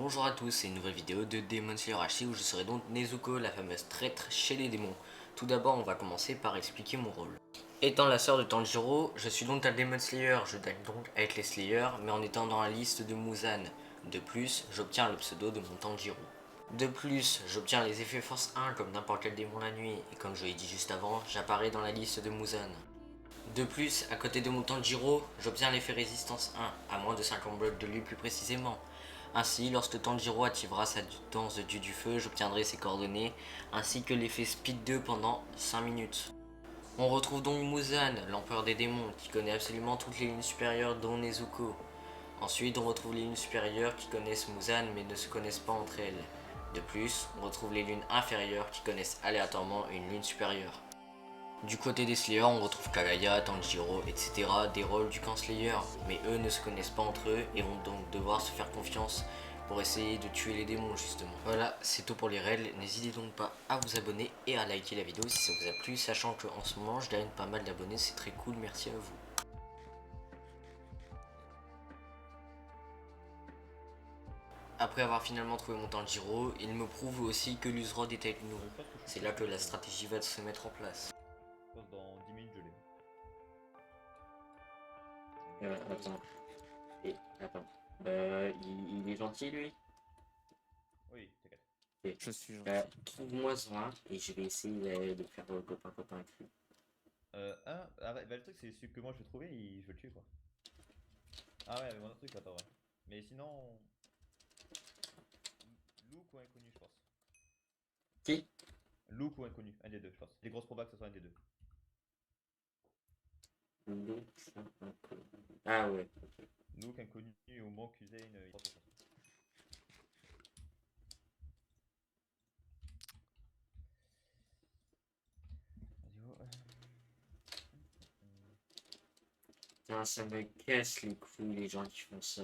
Bonjour à tous, c'est une nouvelle vidéo de Demon Slayer HD où je serai donc Nezuko, la fameuse traître chez les démons. Tout d'abord, on va commencer par expliquer mon rôle. Étant la sœur de Tanjiro, je suis donc un Demon Slayer, je gagne donc avec les Slayers, mais en étant dans la liste de Muzan. De plus, j'obtiens le pseudo de mon Tanjiro. De plus, j'obtiens les effets force 1 comme n'importe quel démon la nuit, et comme je l'ai dit juste avant, j'apparais dans la liste de Muzan. De plus, à côté de mon Tanjiro, j'obtiens l'effet résistance 1, à moins de 50 blocs de lui plus précisément. Ainsi, lorsque Tanjiro activera sa danse de dieu du feu, j'obtiendrai ses coordonnées, ainsi que l'effet Speed 2 pendant 5 minutes. On retrouve donc Muzan, l'empereur des démons, qui connaît absolument toutes les lignes supérieures dont Nezuko. Ensuite, on retrouve les lunes supérieures qui connaissent Muzan mais ne se connaissent pas entre elles. De plus, on retrouve les lunes inférieures qui connaissent aléatoirement une lune supérieure. Du côté des Slayers, on retrouve Kagaya, Tanjiro, etc. des rôles du camp Slayer, mais eux ne se connaissent pas entre eux et vont donc devoir se faire confiance pour essayer de tuer les démons justement. Voilà, c'est tout pour les règles, n'hésitez donc pas à vous abonner et à liker la vidéo si ça vous a plu, sachant qu'en ce moment je gagne pas mal d'abonnés, c'est très cool, merci à vous. Après avoir finalement trouvé mon Tanjiro, il me prouve aussi que l'Uzrod est avec nous. Je pense que je suis C'est sûr là que que la stratégie va se mettre en place. je pense dans 10 minutes je l'ai. Attends. Attends. Il est gentil, lui? Oui, t'inquiète. Ok. Je suis gentil. Trouve-moi ça et je vais essayer de faire copain-copain avec lui. Le truc c'est celui que moi je vais trouver, je veux le tuer quoi. Ah ouais, mais mon autre truc, attends, ouais. Mais sinon. Luke ou inconnu, je pense. Qui? Luke ou inconnu, un des deux, je pense. Les grosses probas que ce soit un des deux. Ah ouais. Ok. Luke, inconnu ou mon cousin, il pense que ça. Vas-y, oh, Putain, ça me casse les couilles, les gens qui font ça.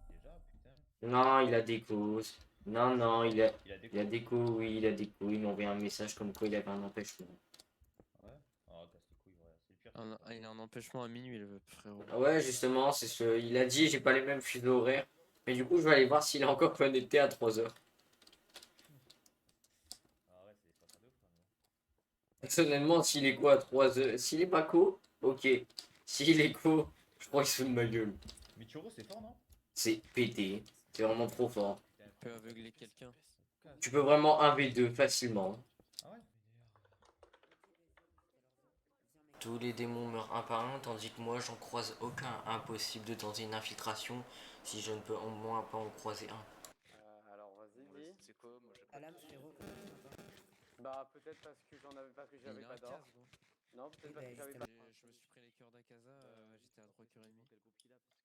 Déjà, putain. Non, il a des causes. Non, non, Il a des il a coups. des coups, oui, il a des coups. Il m'a envoyé un message comme quoi il avait un empêchement. Ouais. Oh, casse les couilles, voilà. C'est le pire truc. Il a un empêchement à minuit, le frérot. Ah ouais, justement, c'est ce. Il a dit, j'ai pas les mêmes fuseaux horaires. Mais du coup, je vais aller voir s'il est encore connecté à 3 heures. Ah ouais, c'est pas ça de ouf, quand même. Personnellement, s'il est quoi à 3 heures? S'il est pas co, ok. S'il est co, je crois qu'il se fout de ma gueule. Michiro, c'est fort, non? C'est pété. C'est vraiment trop fort. Putain, Tu peux aveugler quelqu'un. Tu peux vraiment 1v2 facilement. Ah ouais? Tous les démons meurent un par un, tandis que moi j'en croise aucun. Impossible de tenter une infiltration si je ne peux au moins pas en croiser un. Alors vas-y, dis. C'est quoi? Moi j'ai pas. Alam frérot, comment tu m'entends? Bah peut-être parce que parce que Mais j'avais il a pas un d'or. casse, gros. Non, Oui, peut-être bah parce que j'avais justement. pas. Je me suis pris les cœurs d'Akaza, j'étais à 3 cœurs et demi.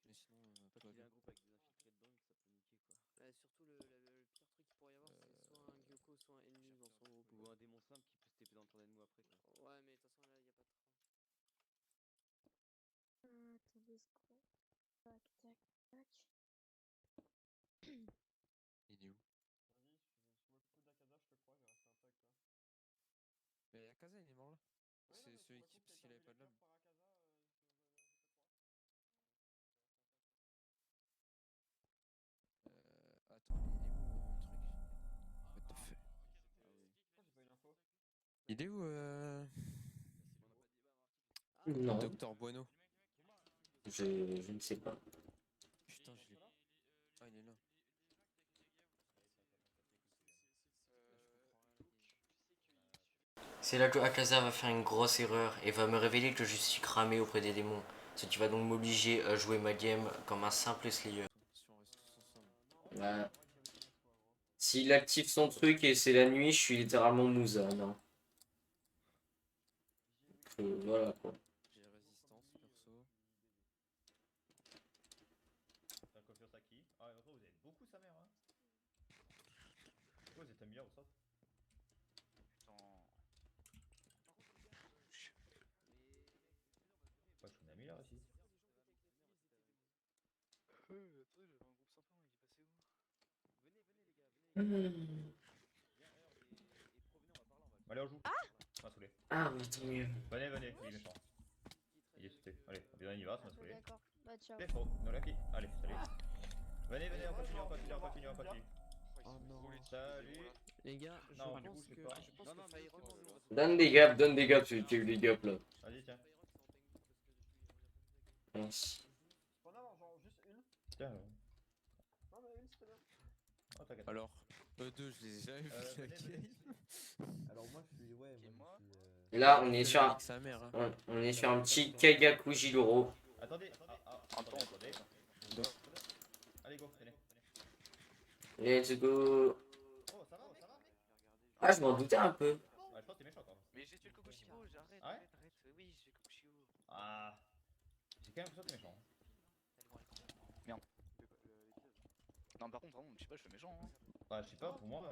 Mais sinon, tout va bien. Ouais, surtout le pire truc qu'il pourrait y avoir, c'est soit un Gyoko, soit un ennemi dans son groupe. Ou un démon simple qui peut se taper dans ton ennemi après quoi. Ouais, mais de toute façon, là, il n'y a pas de train. Attends 2 secondes. Tac, tac, tac. Il est où? Mais Akaza, il est mort là. C'est celui qui. Parce qu'il avait pas de lame. Attends, mais il est où mon truc? What the fuck? Il est où Non, Docteur Bueno? je ne sais pas. Putain, je l'ai. Ah, il est là. C'est là que Akaza va faire une grosse erreur et va me révéler que je suis cramé auprès des démons. Ce qui va donc m'obliger à jouer ma game comme un simple slayer. Si on reste tous ensemble. Ouais. S'il active son truc et c'est la nuit, je suis littéralement Muzan. Hein. Voilà quoi. J'ai résistance, perso. T'as confiance à qui? Ah, en gros, vous êtes beaucoup sa mère, hein? vous êtes un meilleur au sort. Ouais, je suis un meilleur aussi. Allez, on joue. Ah, saoulé. Ah, mais tant mieux. Venez, il est méchant. Il est sauté. Allez, on y va, ça m'a Ok, saoulé. d'accord. Bah, ciao. C'est faux, no lucky. Allez, salut. Venez, on continue. Oh non. Salut. Les gars, je Non, du coup, pense je sais que pas. Donne des gaps, j'ai eu des gaps là. Vas-y, tiens. Mince. On a genre juste une. Tiens. Non, mais une, c'était bien. Oh, t'inquiète. Alors, eux deux, je les ai jamais venez. Alors moi je suis moi je suis Là, on est sur un, avec sa mère. Hein. on est sur un petit Kagaku Jiloro. Attendez. Attendez. Allez, go, venez. Let's go. Oh, ça va, mec. Ah, je m'en doutais un peu. Ouais, je pense que t'es méchant, toi. Mais j'ai tué le Kokushibo, j'arrête, Ah ouais arrête. Oui, j'ai le Kokushibo. Ah. J'ai quand même l'impression que t'es méchant. Merde. Non, par contre, vraiment, je sais pas, je suis méchant. Hein. Bah, je sais pas, pour moi.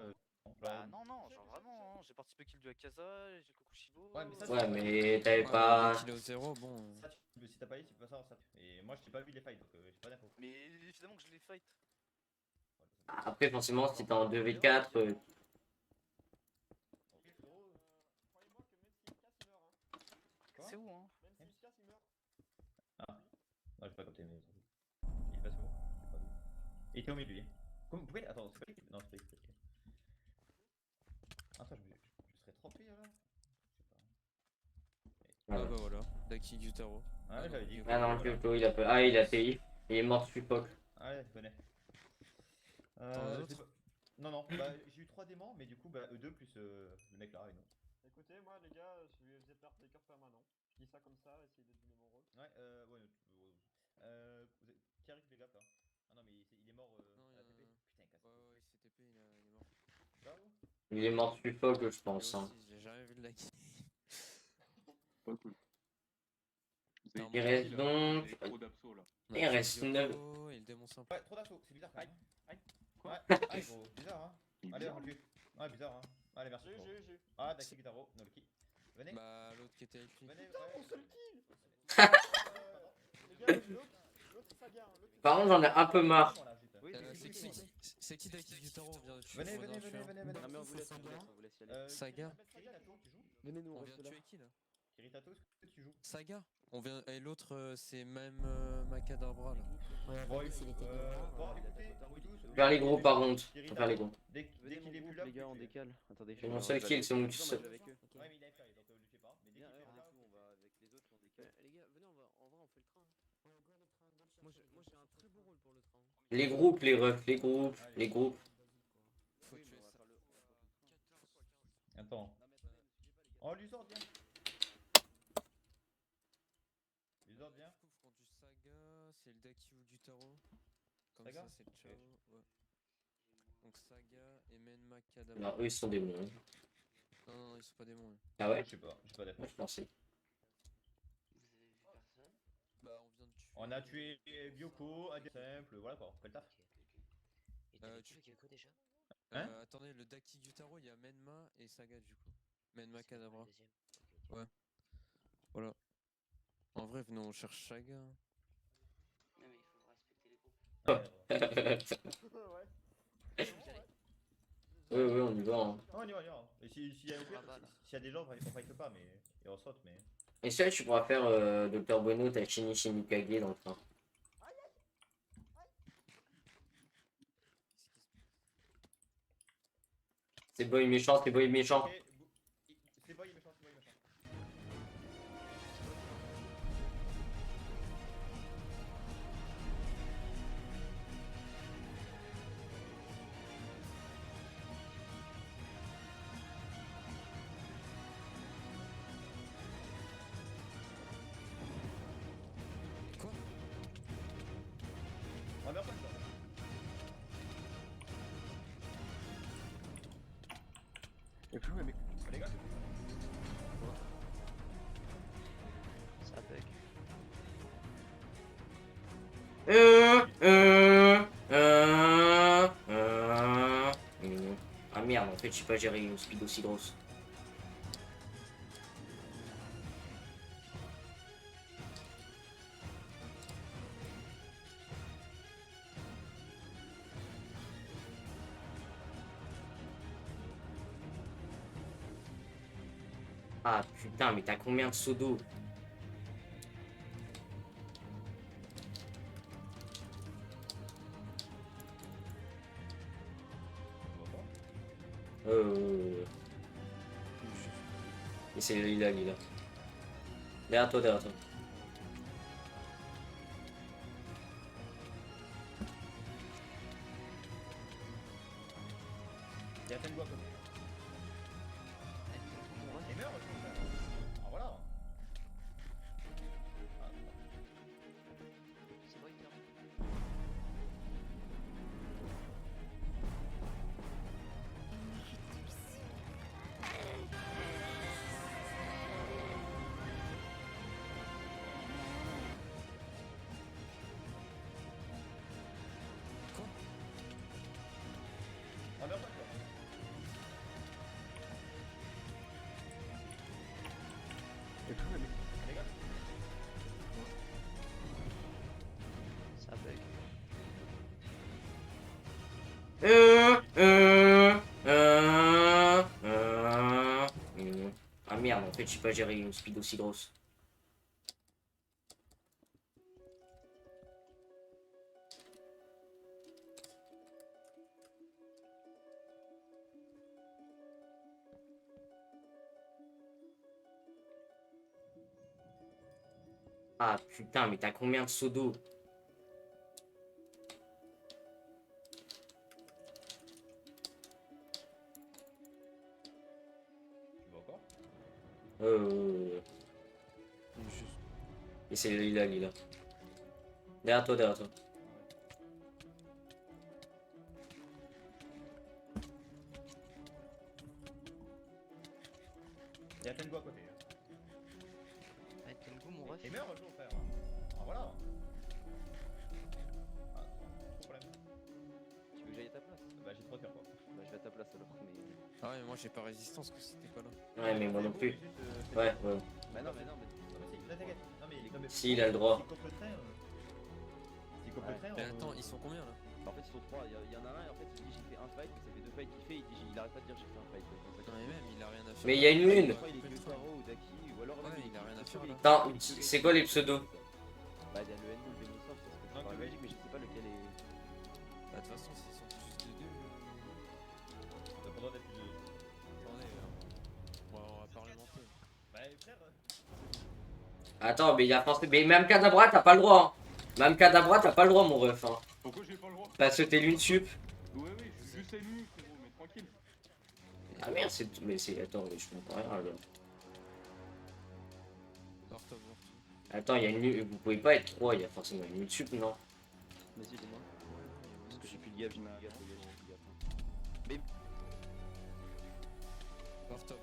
Bah, non, genre vraiment, hein. J'ai participé au kill de Akaza, j'ai le Kokushibo. Ouais, mais ça, Ouais, mais t'avais Ouais, pas. mais 0, bon. Ça, si t'as pas dit, tu peux pas savoir ça. Et moi, je t'ai pas vu les fights, donc j'ai pas d'infos. Mais évidemment que je les fight. Après, forcément, si t'es en 2v4. Ok, frérot. Croyez-moi que même s'il casse, il meurt. Hein. Quoi C'est où, hein? Même s'il casse, il meurt. Ah. Non, j'ai pas capté, mais. Il passe où? J'ai pas vu. Il était au milieu, lui. Vous pouvez. Attends, c'est pas équipe. Non, c'est pas équipe. Attends, je serais trop pris là. Je sais Ah bah voilà, Daki Gyutaro. pas. Ouais, j'avais dit. Ah non, Voilà. Kyoko, il a pas. Ah, il a TI. Il est mort sur POC. Allez, venez. T'en as je d'autres sais pas. Non, bah j'ai eu 3 démons, mais du coup, bah eux deux plus le mec là, et non. Écoutez, moi, les gars, je lui faisais perdre des cœurs permanents. Je dis ça comme ça, essayez de deviner mon rôle. Ouais, qui arrive les gars là? Ah non, mais il est mort à la TP. Putain, casse. Ouais, il s'est TP, il est mort. Là où? Il est mort sur POC, je Moi pense. Hein. aussi, j'ai jamais vu le Daki. Pas cool. Il reste donc. Trop d'absos là. Il reste 9. Et le démon simple. Ouais, trop d'assaut, c'est bizarre quand même. Aïe. Ouais, aïe gros, bizarre hein. Allez, on le tue. Ouais, bizarre hein. Allez, merci. Gros. J'ai. Ah, Daki Guitaro, no lucky. Venez. Bah, l'autre qui était avec lui. Venez, Mon ouais. seul kill. Les gars, l'autre Saga. Hein, l'autre, Par contre, j'en ai un peu marre. Oui, C'est qui Daki Gyutaro? On vient de tuer. Venez, on vient de tuer un. Ah, mais on vous laisse y aller. Saga. Venez nous On vient de tuer qui là? Kiritato, est-ce que tu joues? Saga. On vient. Et l'autre, c'est même Macadabra là. Bon, écoutez, tous. Faire les gros, par contre. Faut faire les gros. Dès qu'il est plus là, les gars, on vous le tuez. décale. Attendez, C'est mon seul kill, c'est mon seul. Ouais, mais il a fly, donc le tuez pas. Mais dès qu'il est plus là, on va avec les autres, on décale. Les gars, venez, en vrai, on fait le train. Moi, j'ai un très bon rôle pour le train. Les groupes, les refs, les groupes, les groupes. Faut tuer ça. Attends. Oh, Luzord, viens. Luzord, viens. Du coup, contre du Saga, c'est le Daki ou Gyutaro. Comme Saga ça, c'est le Chao. Ouais. Donc Saga et Men Macadabra. Non, eux, ils sont des bons. Hein. Non, ils sont pas démons. Hein. Ah ouais? Je sais pas d'infos. Moi, je pensais. Bah, on vient de tuer. On a tué Gyoko, Adi simple, voilà quoi, on fait le taf. Tu... déjà? Hein Attendez, le Daki Gyutaro, il y a Menma et Saga du coup. Menma Kadabra. Ouais. Voilà. En vrai, venez, on cherche Saga. Non, mais il faut respecter les groupes. Ouais. Oui, on y va. Hein. On y va. Et s'il y a des gens, on fight pas, mais et on saute, mais. Et ça, tu pourras faire Dr. Bueno, Tachini, Shinikage dans le train. C'est boy méchant, c'est boy méchant. Ok, c'est boy méchant. Quoi? On meurt pas ça. Y'a plus où, mec? Les gars, Ça bug. Ah merde. en fait, je sais pas gérer une speed aussi grosse. Ah putain, mais t'as combien de seaux d'eau? Et c'est il est là. Derrière toi, derrière toi. Il y a Tengu à côté. Et meurs, je pense. Ah voilà. Ah, C'est moi qui ah meurs pas toi. Les gars. ça bug. Ah merde, en fait, je sais pas gérer une speed aussi grosse. Ah putain, mais t'as combien de seaux d'eau? Tu vas encore? Et c'est il est là. Derrière toi, derrière toi. Il y a Tengu à côté. Ah, Tengu, mon ref. Et meurs, je frère. Ah voilà. Ah, trop problème. Tu veux que j'aille à ta place? Bah j'ai trop de faire quoi. Bah je vais à ta place alors, mais... Ah ouais, moi j'ai pas résistance que c'était pas là. Ouais, mais moi non plus. Juste, Ouais. Bah non, mais non, mais... Non mais si, là t'inquiète. Non mais Si, il a le droit. S'il coupe le train, s'il coupe le train, Mais attends, ils sont combien là? Bah, en fait ils sont trois, il y en a un et en fait il dit j'ai fait un fight, mais ça fait deux fights qu'il fait, il arrête pas de dire j'ai fait un fight. Quoi. Non mais même, il a rien à faire. Mais il y a une lune. Je crois il est que Taro ou Daki, ou alors Ouais, même, il a rien à faire, là. Attends, c'est quoi les pseudos? Bah il y a le N2, le Vénusoft, parce que c'est pas magique, mais je sais pas lequel est... Bah de toute façon, s'ils sont plus de deux... t'as pas le droit d'être plus. Attendez, on va parlementer. Bah frère. Attends, mais il y a forcément. Mais même Kadabra, t'as pas le droit. Hein. Même Kadabra, t'as pas le droit, mon ref. Hein. Pourquoi j'ai pas le droit? Parce que t'es lune sup. Ouais, je suis juste ennemi, frérot, mais tranquille. Ah merde, c'est. Mais c'est. Attends, mais je comprends rien là. Vorto. Attends, il y a une lune. Vous pouvez pas être 3, il y a forcément une lune sup, non? Vas-y, dis-moi. Parce que j'ai plus de gaffe, j'ai plus de gaffe, les gars, j'ai plus de gaffe. Mais... Vorto.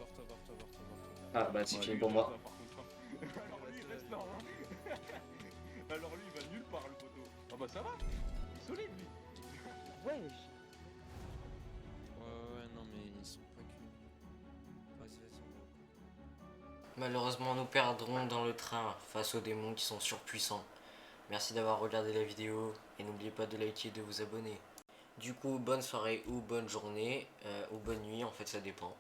Ah bah c'est Ouais, fini lui, pour il moi. reste là, par contre, hein. Alors lui, il reste là, hein. Alors lui, il va nulle part, le poteau. Ah bah ça va, il est solide, lui. Wesh. Ouais, non mais ils sont pas que... Vas-y. Malheureusement, nous perdrons dans le train face aux démons qui sont surpuissants. Merci d'avoir regardé la vidéo et n'oubliez pas de liker et de vous abonner. Du coup, bonne soirée ou bonne journée ou bonne nuit, en fait ça dépend.